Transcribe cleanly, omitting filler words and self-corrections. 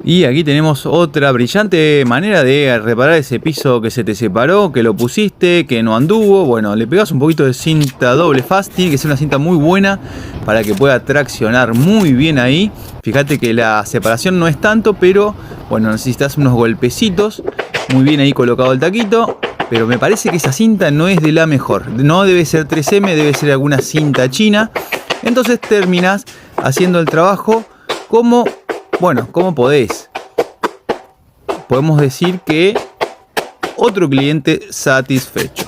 Y aquí tenemos otra brillante manera de reparar ese piso que se te separó, que lo pusiste, que no anduvo. Bueno, le pegas un poquito de cinta doble faz. Tiene que ser una cinta muy buena para que pueda traccionar muy bien ahí. Fíjate que la separación no es tanto, pero bueno, necesitas unos golpecitos. Muy bien ahí colocado el taquito. Pero me parece que esa cinta no es de la mejor. No debe ser 3M, debe ser alguna cinta china. Entonces terminás haciendo el trabajo como... Bueno, ¿cómo podés? Podemos decir que otro cliente satisfecho.